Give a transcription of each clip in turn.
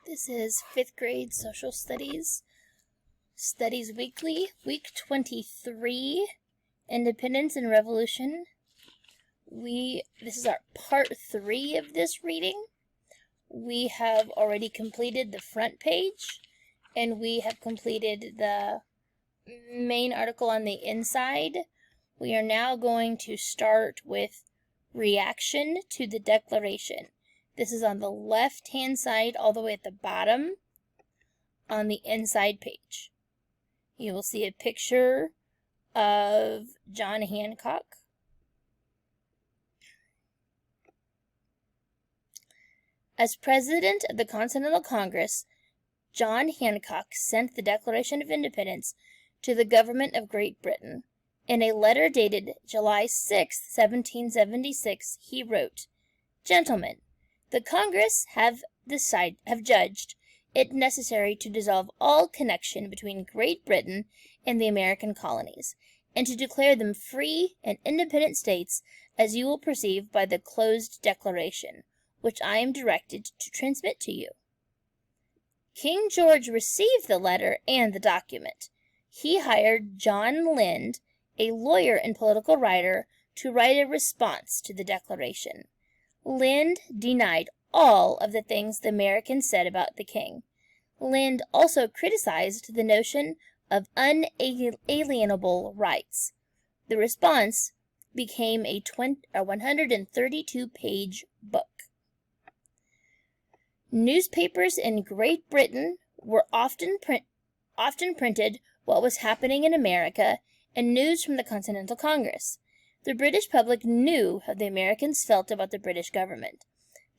This is 5th grade social studies, Studies Weekly, week 23, Independence and Revolution. This is our part 3 of this reading. We have already completed the front page, and we have completed the main article on the inside. We are now going to start with reaction to the Declaration. This is on the left-hand side, all the way at the bottom, on the inside page. You will see a picture of John Hancock. As President of the Continental Congress, John Hancock sent the Declaration of Independence to the government of Great Britain. In a letter dated July 6, 1776, he wrote, "Gentlemen, the Congress have judged it necessary to dissolve all connection between Great Britain and the American colonies, and to declare them free and independent states, as you will perceive by the closed declaration, which I am directed to transmit to you." King George received the letter and the document. He hired John Lind, a lawyer and political writer, to write a response to the Declaration. Lind denied all of the things the Americans said about the king. Lind also criticized the notion of unalienable rights. The response became a 132-page book. Newspapers in Great Britain were often printed what was happening in America and news from the Continental Congress. The British public knew how the Americans felt about the British government.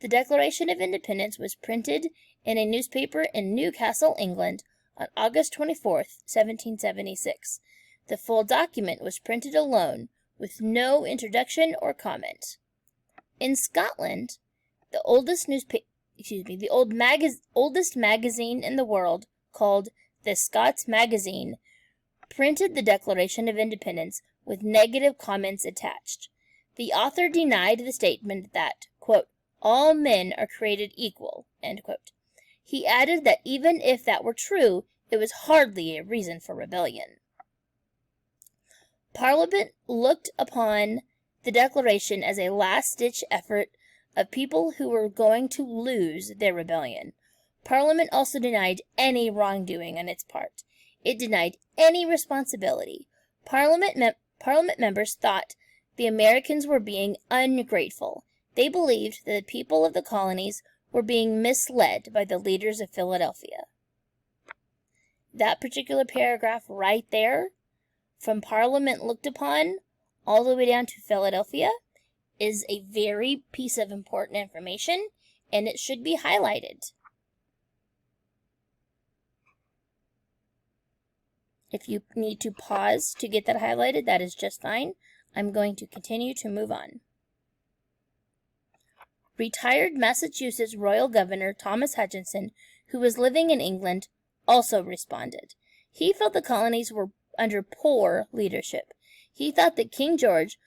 The Declaration of Independence was printed in a newspaper in Newcastle, England, on August 24, 1776. The full document was printed alone, with no introduction or comment. In Scotland, the oldest magazine in the world, called the Scots Magazine, printed the Declaration of Independence with negative comments attached. The author denied the statement that, quote, "all men are created equal," end quote. He added that even if that were true, it was hardly a reason for rebellion. Parliament looked upon the Declaration as a last-ditch effort of people who were going to lose their rebellion. Parliament also denied any wrongdoing on its part. It denied any responsibility. Parliament members thought the Americans were being ungrateful. They believed that the people of the colonies were being misled by the leaders of Philadelphia. That particular paragraph right there, from Parliament looked upon all the way down to Philadelphia, is a very piece of important information, and it should be highlighted. If you need to pause to get that highlighted, that is just fine. I'm going to continue to move on. Retired Massachusetts Royal Governor Thomas Hutchinson, who was living in England, also responded. He felt the colonies were under poor leadership. He thought that King George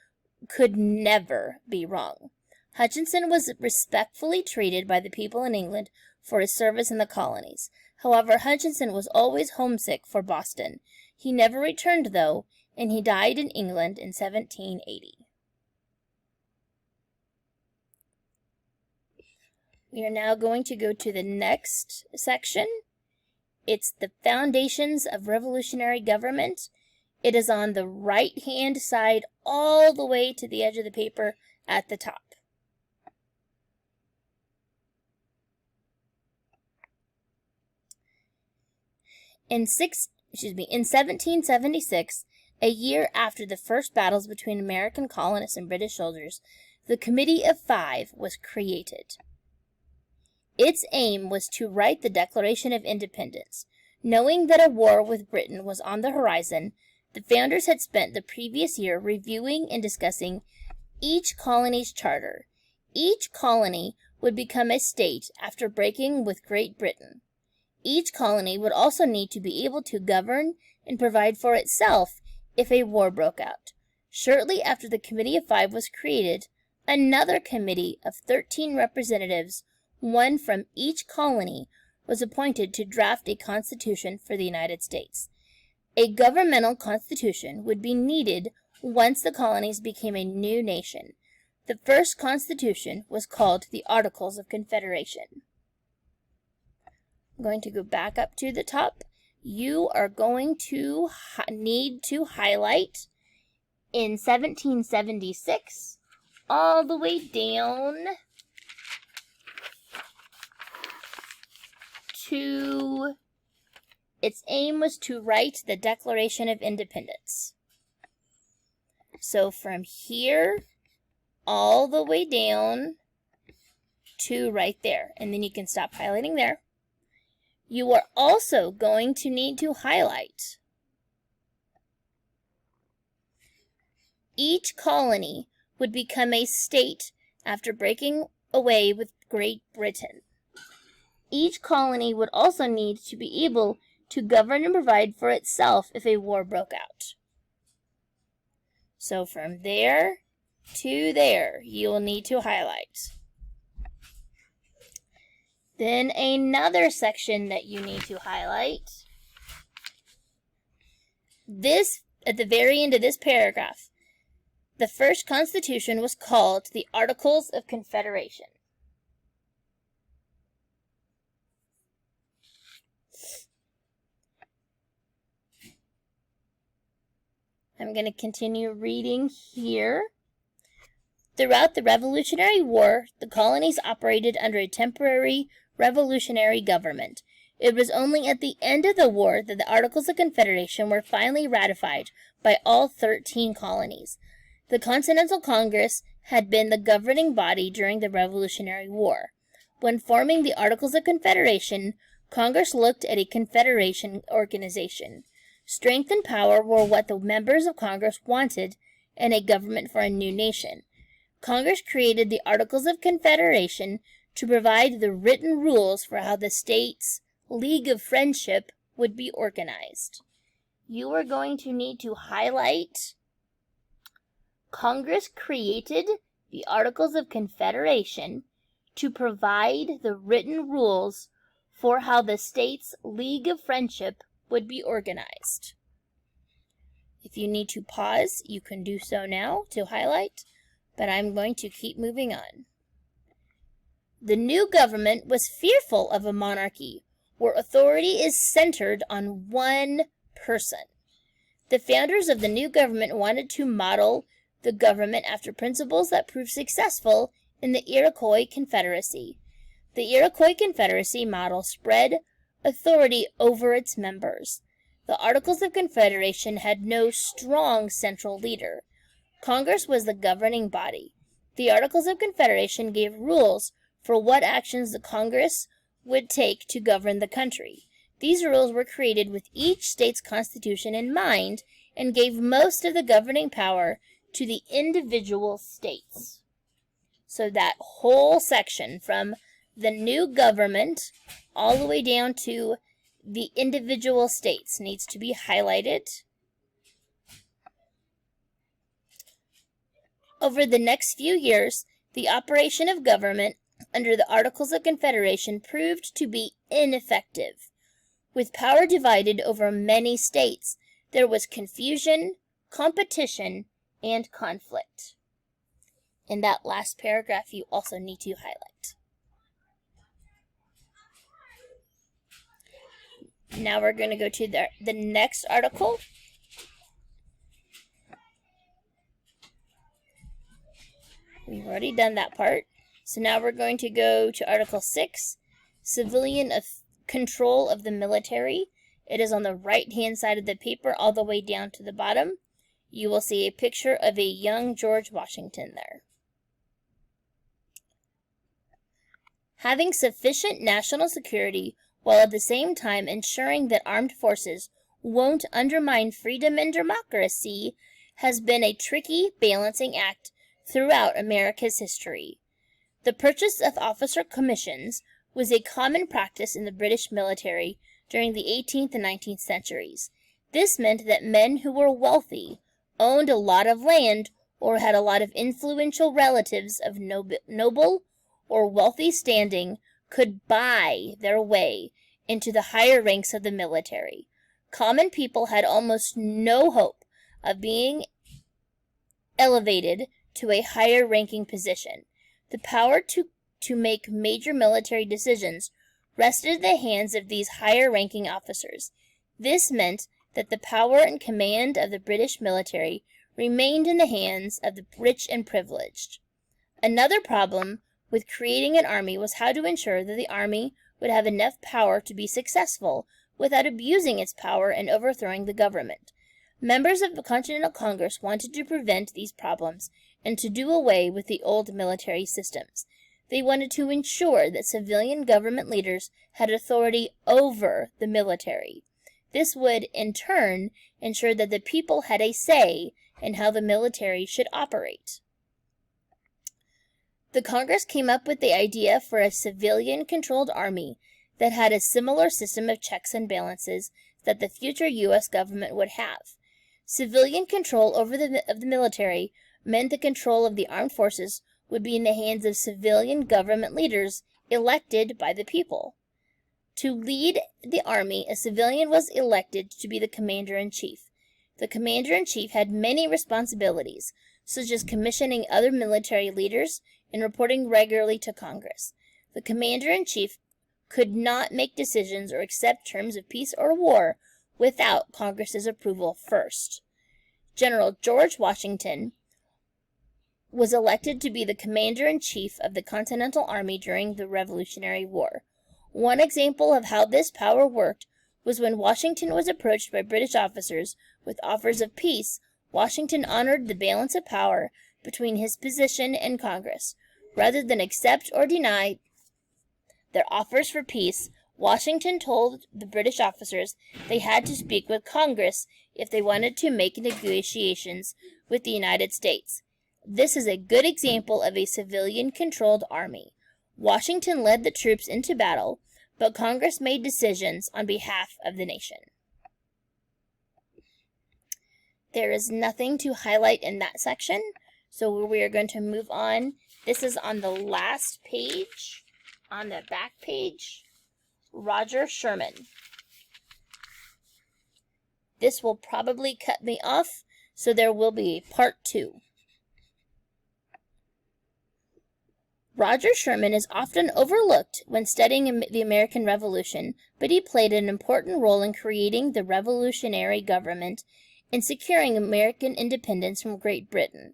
could never be wrong. Hutchinson was respectfully treated by the people in England for his service in the colonies. However, Hutchinson was always homesick for Boston. He never returned, though, and he died in England in 1780. We are now going to go to the next section. It's the Foundations of Revolutionary Government. It is on the right-hand side all the way to the edge of the paper at the top. In 1776, a year after the first battles between American colonists and British soldiers, the Committee of Five was created. Its aim was to write the Declaration of Independence. Knowing that a war with Britain was on the horizon, the founders had spent the previous year reviewing and discussing each colony's charter. Each colony would become a state after breaking with Great Britain. Each colony would also need to be able to govern and provide for itself if a war broke out. Shortly after the Committee of Five was created, another committee of 13 representatives, one from each colony, was appointed to draft a constitution for the United States. A governmental constitution would be needed once the colonies became a new nation. The first constitution was called the Articles of Confederation. I'm going to go back up to the top. You are going to need to highlight in 1776 all the way down to, its aim was to write the Declaration of Independence. So from here all the way down to right there, and then you can stop highlighting there. You are also going to need to highlight each colony would become a state after breaking away with Great Britain. Each colony would also need to be able to govern and provide for itself if a war broke out. So from there to there, you will need to highlight. Then another section that you need to highlight. This, at the very end of this paragraph, the first Constitution was called the Articles of Confederation. I'm going to continue reading here. Throughout the Revolutionary War, the colonies operated under a temporary revolutionary government. It was only at the end of the war that the Articles of Confederation were finally ratified by all 13 colonies. The Continental Congress had been the governing body during the Revolutionary War. When forming the Articles of Confederation, Congress looked at a confederation organization. Strength and power were what the members of Congress wanted in a government for a new nation. Congress created the Articles of Confederation to provide the written rules for how the states' League of Friendship would be organized. You are going to need to highlight Congress created the Articles of Confederation to provide the written rules for how the states' League of Friendship would be organized. If you need to pause, you can do so now to highlight, but I'm going to keep moving on. The new government was fearful of a monarchy where authority is centered on one person. The founders of the new government wanted to model the government after principles that proved successful in the Iroquois Confederacy. The Iroquois Confederacy model spread authority over its members. The Articles of Confederation had no strong central leader. Congress was the governing body. The Articles of Confederation gave rules for what actions the Congress would take to govern the country. These rules were created with each state's constitution in mind and gave most of the governing power to the individual states. So that whole section from the new government all the way down to the individual states needs to be highlighted. Over the next few years, the operation of government under the Articles of Confederation proved to be ineffective. With power divided over many states, there was confusion, competition, and conflict. In that last paragraph, you also need to highlight. Now we're going to go to the next article. We've already done that part. So now we're going to go to Article 6, Civilian Control of the Military. It is on the right-hand side of the paper all the way down to the bottom. You will see a picture of a young George Washington there. Having sufficient national security while at the same time ensuring that armed forces won't undermine freedom and democracy has been a tricky balancing act throughout America's history. The purchase of officer commissions was a common practice in the British military during the 18th and 19th centuries. This meant that men who were wealthy, owned a lot of land, or had a lot of influential relatives of noble or wealthy standing could buy their way into the higher ranks of the military. Common people had almost no hope of being elevated to a higher ranking position. The power to make major military decisions rested in the hands of these higher ranking officers. This meant that the power and command of the British military remained in the hands of the rich and privileged. Another problem with creating an army was how to ensure that the army would have enough power to be successful without abusing its power and overthrowing the government. Members of the Continental Congress wanted to prevent these problems and to do away with the old military systems. They wanted to ensure that civilian government leaders had authority over the military. This would, in turn, ensure that the people had a say in how the military should operate. The Congress came up with the idea for a civilian-controlled army that had a similar system of checks and balances that the future U.S. government would have. Civilian control of the military meant the control of the armed forces would be in the hands of civilian government leaders elected by the people. To lead the army, a civilian was elected to be the commander-in-chief. The commander-in-chief had many responsibilities, such as commissioning other military leaders and reporting regularly to Congress. The commander-in-chief could not make decisions or accept terms of peace or war without Congress's approval first. General George Washington was elected to be the commander-in-chief of the Continental Army during the Revolutionary War. One example of how this power worked was when Washington was approached by British officers with offers of peace. Washington honored the balance of power between his position and Congress. Rather than accept or deny their offers for peace, Washington told the British officers they had to speak with Congress if they wanted to make negotiations with the United States. This is a good example of a civilian-controlled army. Washington led the troops into battle, but Congress made decisions on behalf of the nation. There is nothing to highlight in that section, so we are going to move on. This is on the last page, on the back page. Roger Sherman. This will probably cut me off, so there will be part 2. Roger Sherman is often overlooked when studying the American Revolution, but he played an important role in creating the revolutionary government and securing American independence from Great Britain.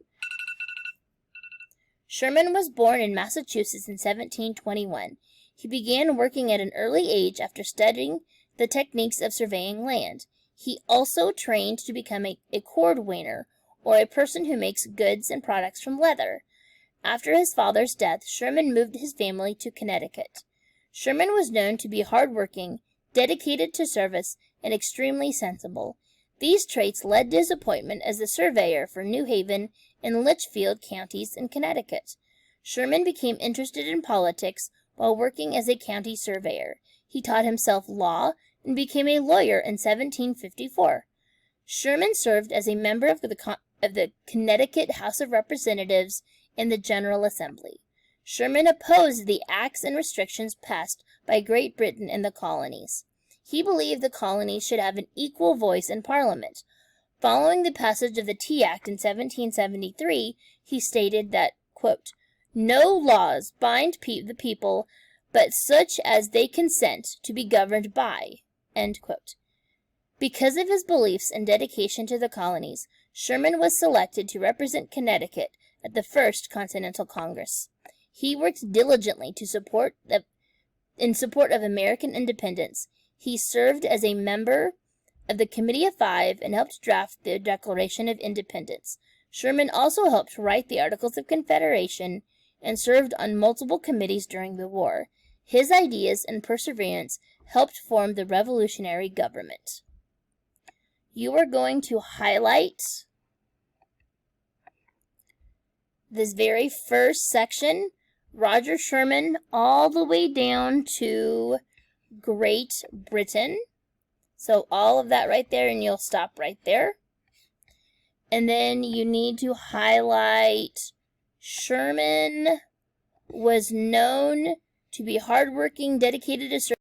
Sherman was born in Massachusetts in 1721. He began working at an early age after studying the techniques of surveying land. He also trained to become a cordwainer, or a person who makes goods and products from leather. After his father's death, Sherman moved his family to Connecticut. Sherman was known to be hardworking, dedicated to service, and extremely sensible. These traits led to his appointment as the surveyor for New Haven and Litchfield counties in Connecticut. Sherman became interested in politics while working as a county surveyor. He taught himself law and became a lawyer in 1754. Sherman served as a member of the Connecticut House of Representatives in the General Assembly. Sherman opposed the acts and restrictions passed by Great Britain and the colonies. He believed the colonies should have an equal voice in Parliament. Following the passage of the Tea Act in 1773, he stated that, quote, "No laws bind the people but such as they consent to be governed by," end quote. Because of his beliefs and dedication to the colonies, Sherman was selected to represent Connecticut at the First Continental Congress. He worked diligently in support of American independence. He served as a member of the Committee of Five and helped draft the Declaration of Independence. Sherman also helped write the Articles of Confederation and served on multiple committees during the war. His ideas and perseverance helped form the revolutionary government. You are going to highlight this very first section, Roger Sherman, all the way down to Great Britain. So all of that right there, and you'll stop right there. And then you need to highlight Sherman was known to be hardworking, dedicated to service,